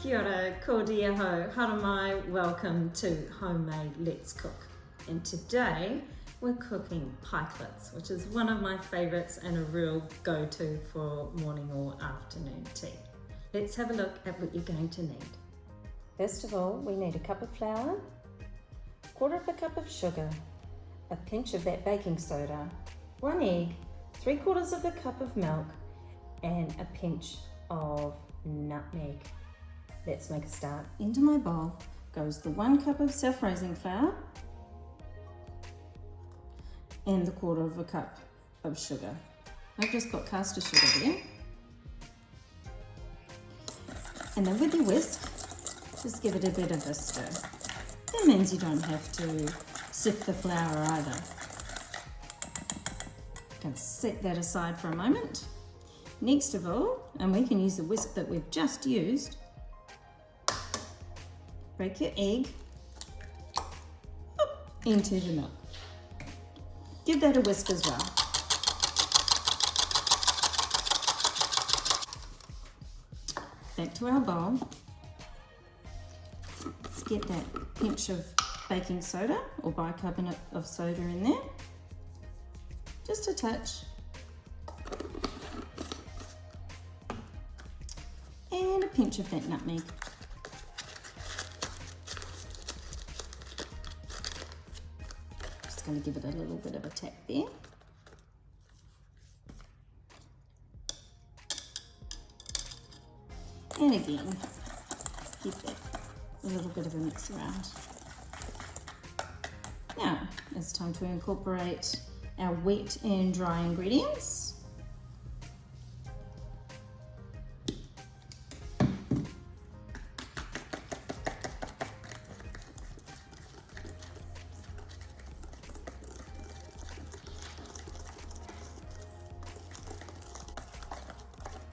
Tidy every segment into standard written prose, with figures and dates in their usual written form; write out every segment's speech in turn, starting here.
Kia ora, ko dia ho, hara mai, welcome to Homemade Let's Cook. And today we're cooking pikelets, which is one of my favourites and a real go-to for morning or afternoon tea. Let's have a look at what you're going to need. First of all, we need a cup of flour, 1/4 cup of sugar, a pinch of that baking soda, 1 egg, 3/4 cup of milk, and a pinch of nutmeg. Let's make a start. Into my bowl goes the 1 cup of self-raising flour and the 1/4 cup of sugar. I've just got caster sugar there. And then with your whisk, just give it a bit of a stir. That means you don't have to sift the flour either. You can set that aside for a moment. Next of all, and we can use the whisk that we've just used, break your egg into the milk. Give that a whisk as well. Back to our bowl. Let's get that pinch of baking soda or bicarbonate of soda in there. Just a touch. And a pinch of that nutmeg. Just going to give it a little bit of a tap there. And again, give that a little bit of a mix around. Now, it's time to incorporate our wet and dry ingredients.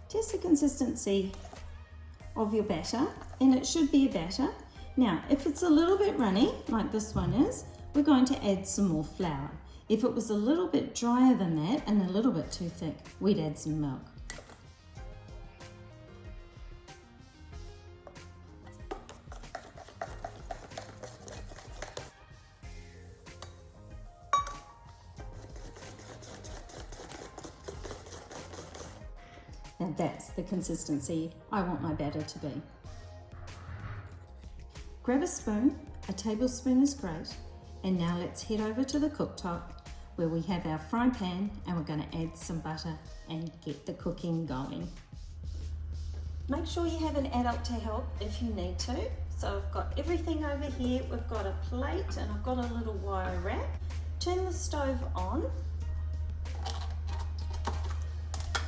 Test the consistency of your batter, and it should be a batter. Now, if it's a little bit runny, like this one is, we're going to add some more flour. If it was a little bit drier than that and a little bit too thick, we'd add some milk. Now that's the consistency I want my batter to be. Grab a spoon, a tablespoon is great, and now let's head over to the cooktop where we have our frying pan and we're going to add some butter and get the cooking going. Make sure you have an adult to help if you need to. So I've got everything over here, we've got a plate and I've got a little wire rack. Turn the stove on.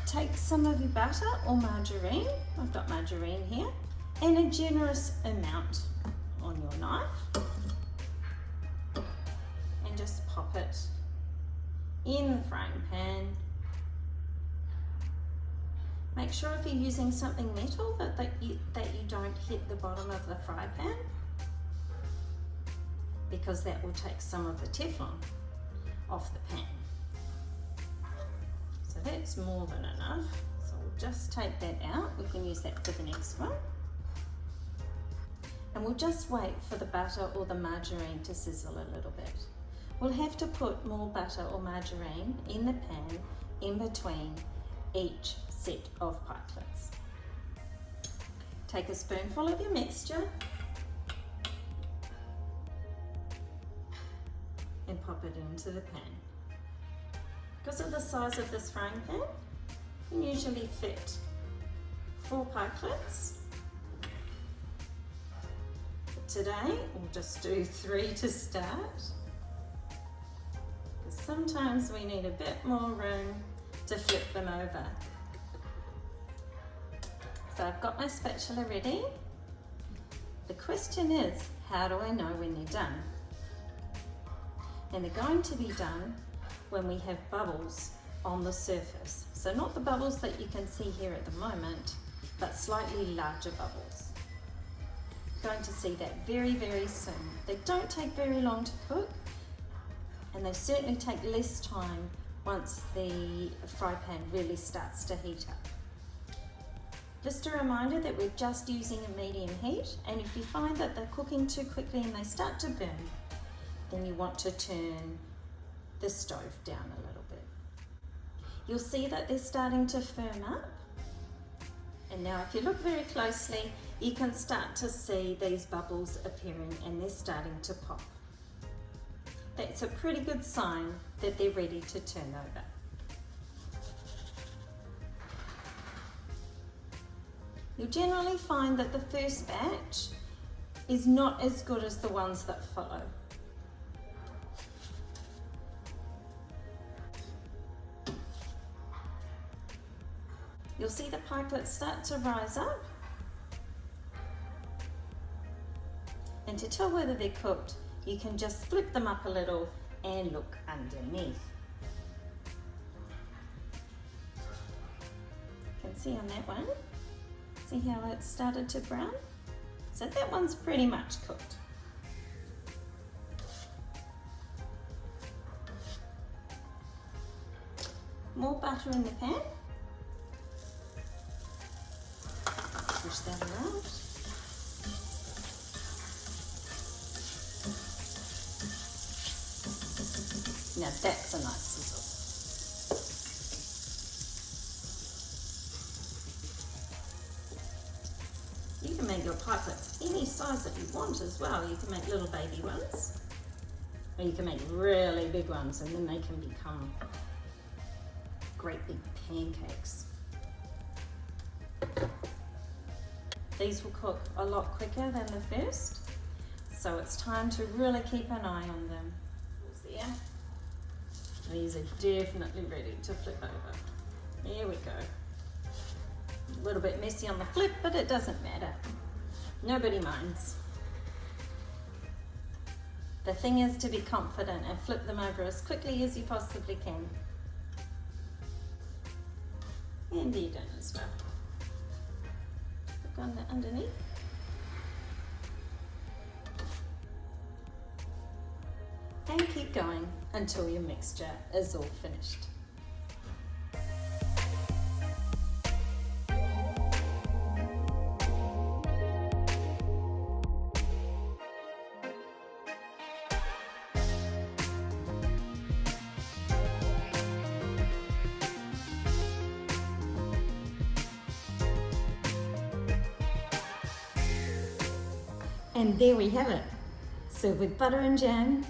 Take some of your butter or margarine, I've got margarine here, and a generous amount on your knife, and just pop it in the frying pan. Make sure if you're using something metal that you don't hit the bottom of the fry pan, because that will take some of the Teflon off the pan. So that's more than enough. So we'll just take that out. We can use that for the next one. And we'll just wait for the butter or the margarine to sizzle a little bit. We'll have to put more butter or margarine in the pan in between each set of pikelets. Take a spoonful of your mixture and pop it into the pan. Because of the size of this frying pan, you can usually fit 4 pikelets. But today, we'll just do 3 to start. Because sometimes we need a bit more room to flip them over. So I've got my spatula ready. The question is, how do I know when they're done? And they're going to be done when we have bubbles on the surface. So not the bubbles that you can see here at the moment, but slightly larger bubbles. You're going to see that very, very soon. They don't take very long to cook, and they certainly take less time once the fry pan really starts to heat up. Just a reminder that we're just using a medium heat, and if you find that they're cooking too quickly and they start to burn, then you want to turn the stove down a little bit. You'll see that they're starting to firm up. And now if you look very closely, you can start to see these bubbles appearing and they're starting to pop. That's a pretty good sign that they're ready to turn over. You'll generally find that the first batch is not as good as the ones that follow. You'll see the pikelets start to rise up. And to tell whether they're cooked, you can just flip them up a little and look underneath. You can see on that one, see how it started to brown? So that one's pretty much cooked. More butter in the pan. Push that around. Now that's a nice sizzle. You can make your pikelets any size that you want as well. You can make little baby ones, or you can make really big ones, and then they can become great big pancakes. These will cook a lot quicker than the first, so it's time to really keep an eye on them. There. These are definitely ready to flip over. There we go. A little bit messy on the flip, but it doesn't matter. Nobody minds. The thing is to be confident and flip them over as quickly as you possibly can. And they're done as well. Look on the underneath. And keep going until your mixture is all finished. And there we have it. Serve with butter and jam,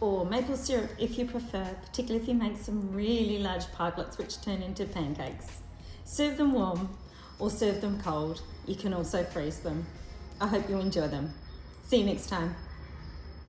or maple syrup if you prefer, particularly if you make some really large pikelets which turn into pancakes. Serve them warm or serve them cold. You can also freeze them. I hope you enjoy them. See you next time.